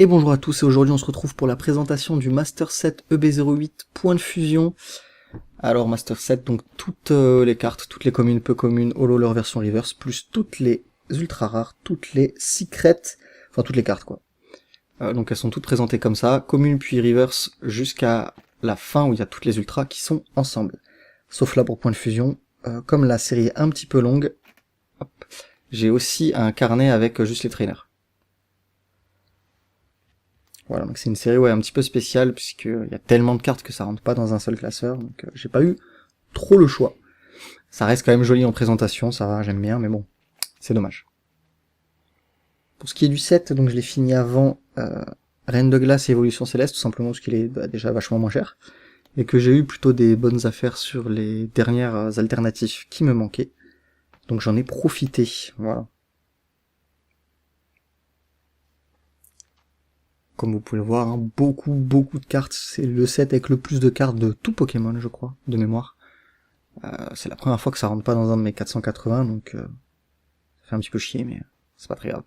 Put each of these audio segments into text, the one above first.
Et bonjour à tous, et aujourd'hui on se retrouve pour la présentation du Master Set EB08 Point de Fusion. Alors Master Set, donc toutes les cartes, toutes les communes, peu communes, holo leur version reverse, plus toutes les ultra rares, toutes les secrets, enfin toutes les cartes quoi. Donc elles sont toutes présentées comme ça, communes puis reverse jusqu'à la fin où il y a toutes les ultras qui sont ensemble. Sauf là pour Point de Fusion, comme la série est un petit peu longue, j'ai aussi un carnet avec juste les trainers. Voilà, donc c'est une série un petit peu spéciale, puisqu'il y a tellement de cartes que ça rentre pas dans un seul classeur, donc j'ai pas eu trop le choix. Ça reste quand même joli en présentation, ça va, j'aime bien, mais bon, c'est dommage. Pour ce qui est du set, donc je l'ai fini avant Reine de Glace et Évolution Céleste, tout simplement parce qu'il est déjà vachement moins cher, et que j'ai eu plutôt des bonnes affaires sur les dernières alternatives qui me manquaient, donc j'en ai profité, voilà. Comme vous pouvez le voir, hein, beaucoup de cartes. C'est le set avec le plus de cartes de tout Pokémon, je crois, de mémoire. C'est la première fois que ça rentre pas dans un de mes 480, donc ça fait un petit peu chier, mais c'est pas très grave.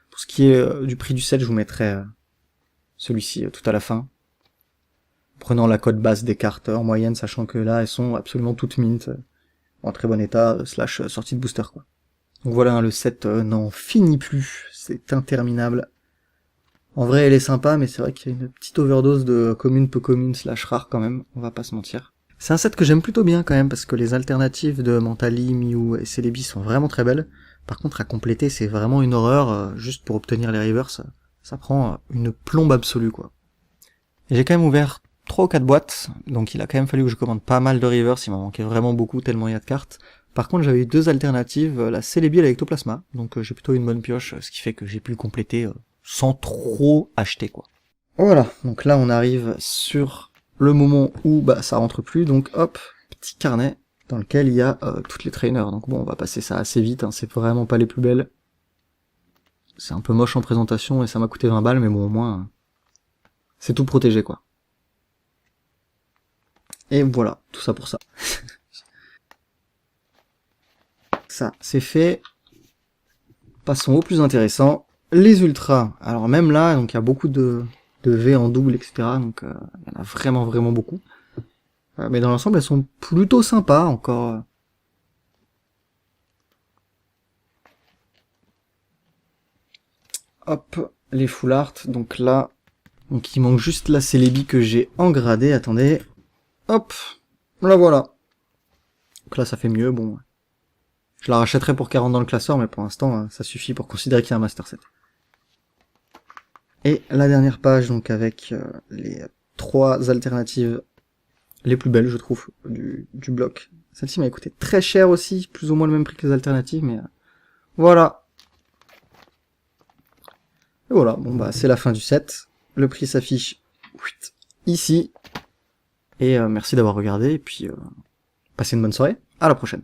Pour ce qui est du prix du set, je vous mettrai celui-ci tout à la fin. Prenant la cote basse des cartes en moyenne, sachant que là, elles sont absolument toutes mint, en très bon état, slash sortie de booster, quoi. Donc voilà, hein, le set n'en finit plus, c'est interminable. En vrai, elle est sympa, mais c'est vrai qu'il y a une petite overdose de commune, peu commune, slash rare quand même, on va pas se mentir. C'est un set que j'aime plutôt bien quand même, parce que les alternatives de Mentali, Mew et Celebi sont vraiment très belles. Par contre, à compléter, c'est vraiment une horreur, juste pour obtenir les rivers, ça prend une plombe absolue, quoi. Et j'ai quand même ouvert 3 ou 4 boîtes, donc il a quand même fallu que je commande pas mal de rivers, il m'en manquait vraiment beaucoup, tellement il y a de cartes. Par contre, j'avais eu 2 alternatives, la Celebi et la Ectoplasma, donc j'ai plutôt une bonne pioche, ce qui fait que j'ai pu le compléter sans trop acheter, quoi. Voilà, donc là on arrive sur le moment où ça rentre plus, donc hop, petit carnet dans lequel il y a toutes les trainers. Donc bon, on va passer ça assez vite, hein, c'est vraiment pas les plus belles. C'est un peu moche en présentation et ça m'a coûté 20 balles, mais bon, au moins, c'est tout protégé, quoi. Et voilà, tout ça pour ça. Ça, c'est fait. Passons au plus intéressant, les ultras. Alors même là, donc il y a beaucoup de V en double, etc. Donc il y en a vraiment beaucoup. Mais dans l'ensemble, elles sont plutôt sympas encore. Hop, les full art. Donc là, il manque juste la Celebi que j'ai engradée. Attendez. Hop, la voilà. Donc là, ça fait mieux. Bon, je la rachèterai pour 40 dans le classeur, mais pour l'instant, ça suffit pour considérer qu'il y a un Master Set. Et la dernière page, donc avec les 3 alternatives les plus belles, je trouve, du bloc. Celle-ci m'a coûté très cher aussi, plus ou moins le même prix que les alternatives, mais voilà. Et voilà, bon c'est la fin du set. Le prix s'affiche ici. Et merci d'avoir regardé, et puis passez une bonne soirée. À la prochaine.